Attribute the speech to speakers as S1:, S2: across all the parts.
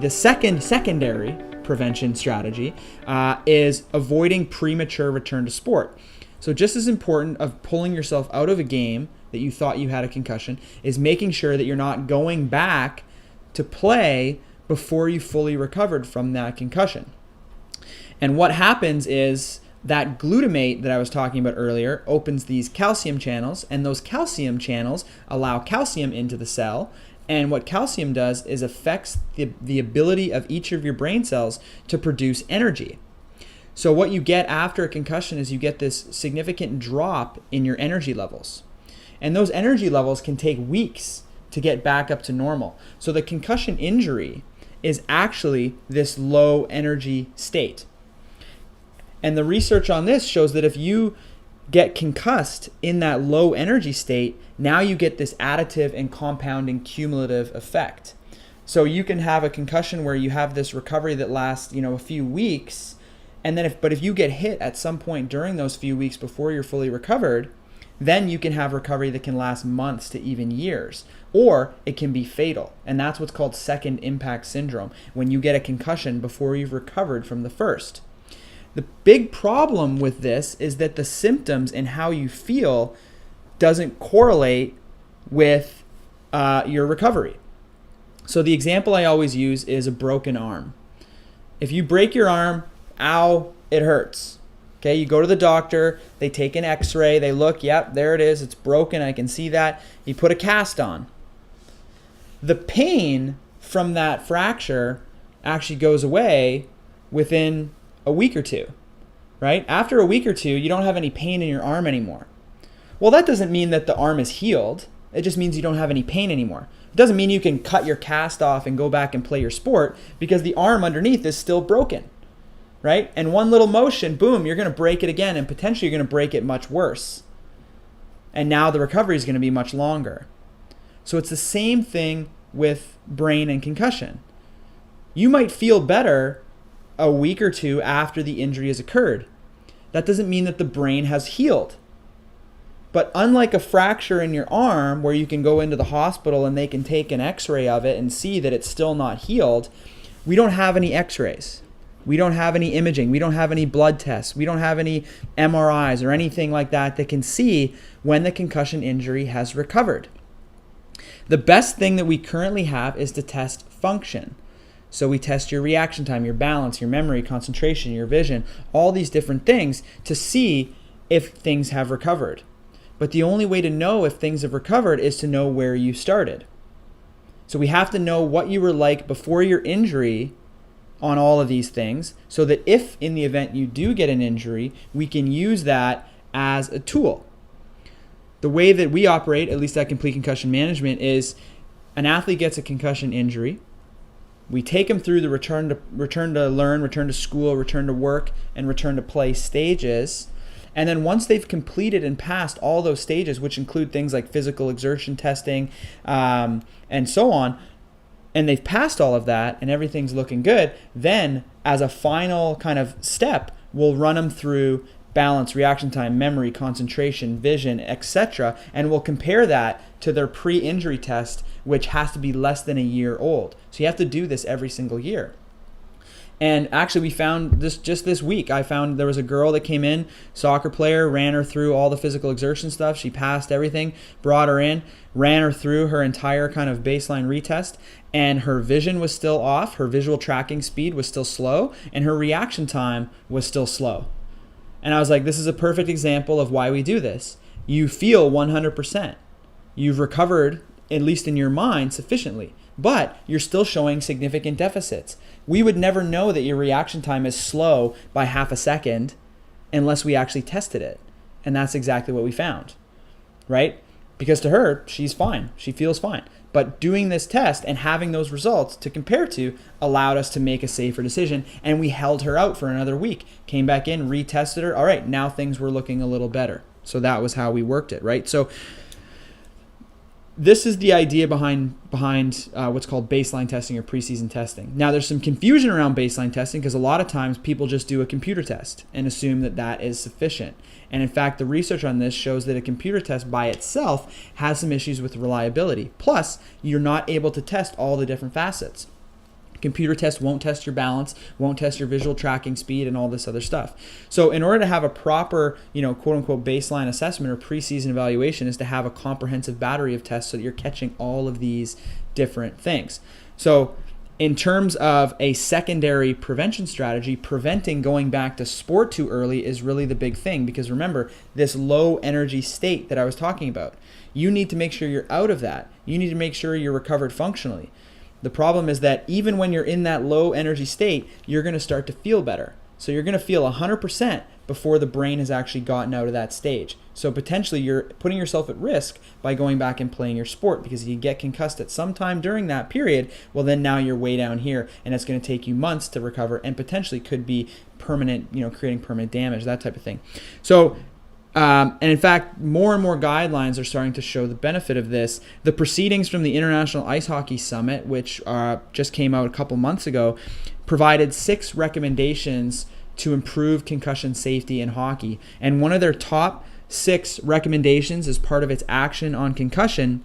S1: The secondary prevention strategy is avoiding premature return to sport. So just as important of pulling yourself out of a game that you thought you had a concussion is making sure that you're not going back to play before you fully recovered from that concussion. And what happens is that glutamate that I was talking about earlier opens these calcium channels, and those calcium channels allow calcium into the cell. And what calcium does is affects the ability of each of your brain cells to produce energy. So what you get after a concussion is you get this significant drop in your energy levels. And those energy levels can take weeks to get back up to normal. So the concussion injury is actually this low energy state. And the research on this shows that if you get concussed in that low energy state, now you get this additive and compounding cumulative effect. So you can have a concussion where you have this recovery that lasts, a few weeks, and then if you get hit at some point during those few weeks before you're fully recovered, then you can have recovery that can last months to even years, or it can be fatal. And that's what's called second impact syndrome, when you get a concussion before you've recovered from the first. The big problem with this is that the symptoms and how you feel doesn't correlate with your recovery. So the example I always use is a broken arm. If you break your arm, ow, it hurts. Okay, you go to the doctor, they take an x-ray, they look, yep, there it is, it's broken, I can see that. You put a cast on. The pain from that fracture actually goes away within a week or two, right? After a week or two, you don't have any pain in your arm anymore. Well, that doesn't mean that the arm is healed. It just means you don't have any pain anymore. It doesn't mean you can cut your cast off and go back and play your sport, because the arm underneath is still broken, right? And one little motion, boom, you're going to break it again, and potentially you're going to break it much worse. And now the recovery is going to be much longer. So it's the same thing with brain and concussion. You might feel better a week or two after the injury has occurred. That doesn't mean that the brain has healed. But unlike a fracture in your arm where you can go into the hospital and they can take an x-ray of it and see that it's still not healed, we don't have any x-rays. We don't have any imaging. We don't have any blood tests. We don't have any MRIs or anything like that that can see when the concussion injury has recovered. The best thing that we currently have is to test function. So we test your reaction time, your balance, your memory, concentration, your vision, all these different things to see if things have recovered. But the only way to know if things have recovered is to know where you started. So we have to know what you were like before your injury on all of these things, so that if in the event you do get an injury, we can use that as a tool. The way that we operate, at least at Complete Concussion Management, is an athlete gets a concussion injury. We take them through the return to learn, return to school, return to work, and return to play stages. And then once they've completed and passed all those stages, which include things like physical exertion testing and so on, and they've passed all of that and everything's looking good, then as a final kind of step, we'll run them through balance, reaction time, memory, concentration, vision, etc. And we'll compare that to their pre-injury test, which has to be less than a year old. So you have to do this every single year. And actually we found this just this week. I found there was a girl that came in, soccer player, ran her through all the physical exertion stuff. She passed everything, brought her in, ran her through her entire kind of baseline retest, and her vision was still off, her visual tracking speed was still slow, and her reaction time was still slow. And I was like, this is a perfect example of why we do this. You feel 100%. You've recovered, at least in your mind, sufficiently, but you're still showing significant deficits. We would never know that your reaction time is slow by half a second unless we actually tested it. And that's exactly what we found, right? Because to her, she's fine. She feels fine. But doing this test and having those results to compare to allowed us to make a safer decision. And we held her out for another week, came back in, retested her. All right, now things were looking a little better. So that was how we worked it, right? So this is the idea behind what's called baseline testing or preseason testing. Now, there's some confusion around baseline testing because a lot of times people just do a computer test and assume that that is sufficient. And in fact, the research on this shows that a computer test by itself has some issues with reliability. Plus, you're not able to test all the different facets. Computer test won't test your balance, won't test your visual tracking speed, and all this other stuff. So in order to have a proper, quote unquote baseline assessment or preseason evaluation is to have a comprehensive battery of tests so that you're catching all of these different things. So in terms of a secondary prevention strategy, preventing going back to sport too early is really the big thing, because remember, this low energy state that I was talking about, you need to make sure you're out of that. You need to make sure you're recovered functionally. The problem is that even when you're in that low energy state, you're going to start to feel better. So you're going to feel 100% before the brain has actually gotten out of that stage. So potentially you're putting yourself at risk by going back and playing your sport, because if you get concussed at some time during that period, well then now you're way down here and it's going to take you months to recover and potentially could be permanent, creating permanent damage, that type of thing. So and in fact, more and more guidelines are starting to show the benefit of this. The proceedings from the International Ice Hockey Summit, which just came out a couple months ago, provided 6 recommendations to improve concussion safety in hockey. And one of their top 6 recommendations as part of its action on concussion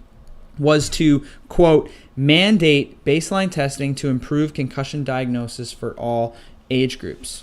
S1: was to, quote, mandate baseline testing to improve concussion diagnosis for all age groups.